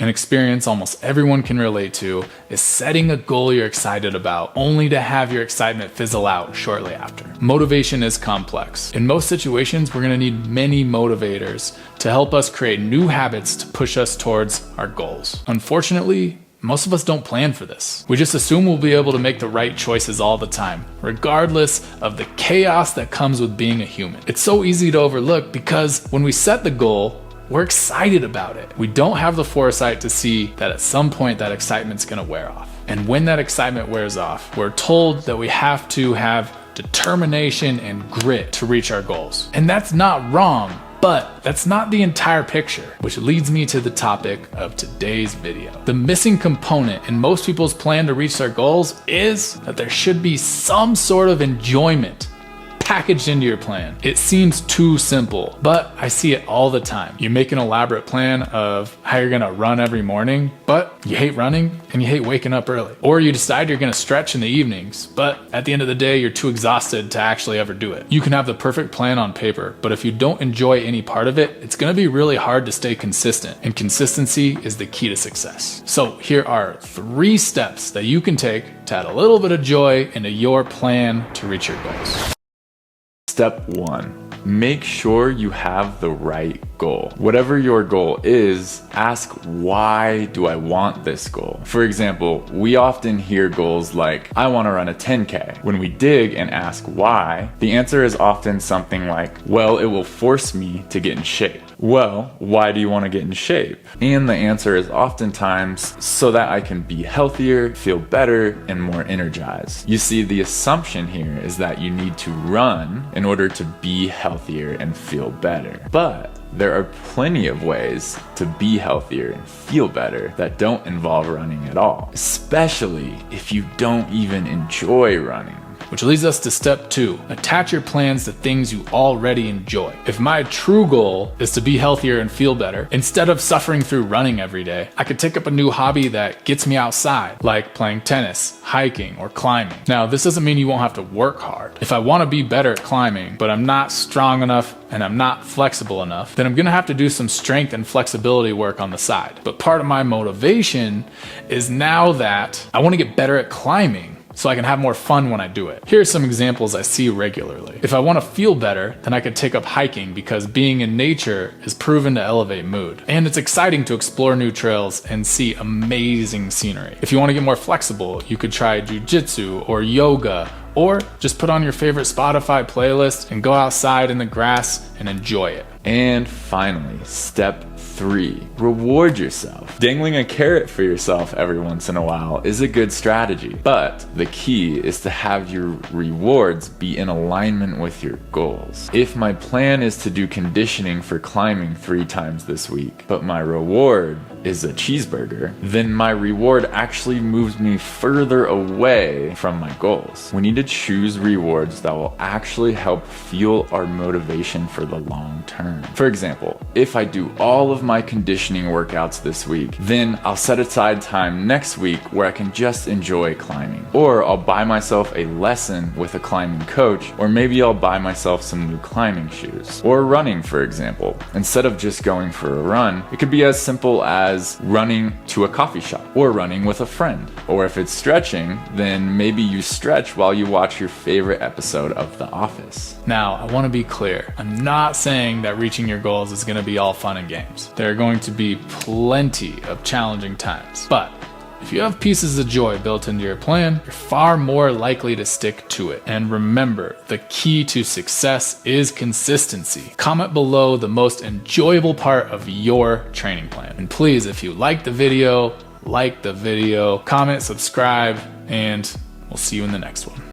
An experience almost everyone can relate to is setting a goal you're excited about, only to have your excitement fizzle out shortly after. Motivation is complex. In most situations, we're gonna need many motivators to help us create new habits to push us towards our goals. Unfortunately, most of us don't plan for this. We just assume we'll be able to make the right choices all the time, regardless of the chaos that comes with being a human. It's so easy to overlook because when we set the goal, we're excited about it. We don't have the foresight to see that at some point that excitement's gonna wear off. And when that excitement wears off, we're told that we have to have determination and grit to reach our goals. And that's not wrong, but that's not the entire picture, which leads me to the topic of today's video. The missing component in most people's plan to reach their goals is that there should be some sort of enjoyment packaged into your plan. It seems too simple, but I see it all the time. You make an elaborate plan of how you're gonna run every morning, but you hate running and you hate waking up early. Or you decide you're gonna stretch in the evenings, but at the end of the day, you're too exhausted to actually ever do it. You can have the perfect plan on paper, but if you don't enjoy any part of it, it's gonna be really hard to stay consistent, and consistency is the key to success. So here are 3 steps that you can take to add a little bit of joy into your plan to reach your goals. Step 1, make sure you have the right goal. Whatever your goal is, ask, why do I want this goal? For example, we often hear goals like, I want to run a 10K. When we dig and ask why, the answer is often something like, well, it will force me to get in shape. Well, why do you want to get in shape? And the answer is oftentimes so that I can be healthier, feel better, and more energized. You see, the assumption here is that you need to run in order to be healthier and feel better. But there are plenty of ways to be healthier and feel better that don't involve running at all, especially if you don't even enjoy running. Which leads us to step 2, attach your plans to things you already enjoy. If my true goal is to be healthier and feel better, instead of suffering through running every day, I could take up a new hobby that gets me outside, like playing tennis, hiking, or climbing. Now, this doesn't mean you won't have to work hard. If I want to be better at climbing, but I'm not strong enough and I'm not flexible enough, then I'm gonna have to do some strength and flexibility work on the side. But part of my motivation is now that I want to get better at climbing, so I can have more fun when I do it. Here are some examples I see regularly. If I want to feel better, then I could take up hiking because being in nature is proven to elevate mood. And it's exciting to explore new trails and see amazing scenery. If you want to get more flexible, you could try jujitsu or yoga, or just put on your favorite Spotify playlist and go outside in the grass and enjoy it. And finally, step 3, reward yourself. Dangling a carrot for yourself every once in a while is a good strategy, but the key is to have your rewards be in alignment with your goals. If my plan is to do conditioning for climbing 3 times this week, but my reward is a cheeseburger, then my reward actually moves me further away from my goals. We need to choose rewards that will actually help fuel our motivation for the long term. For example, if I do all of my conditioning workouts this week, then I'll set aside time next week where I can just enjoy climbing. Or I'll buy myself a lesson with a climbing coach, or maybe I'll buy myself some new climbing shoes. Or running, for example. Instead of just going for a run, it could be as simple as running to a coffee shop, or running with a friend. Or if it's stretching, then maybe you stretch while you watch your favorite episode of The Office. Now, I want to be clear. I'm not saying that reaching your goals is going to be all fun and games. There are going to be plenty of challenging times. But if you have pieces of joy built into your plan, you're far more likely to stick to it. And remember, the key to success is consistency. Comment below the most enjoyable part of your training plan. And please, if you like the video, comment, subscribe, and we'll see you in the next one.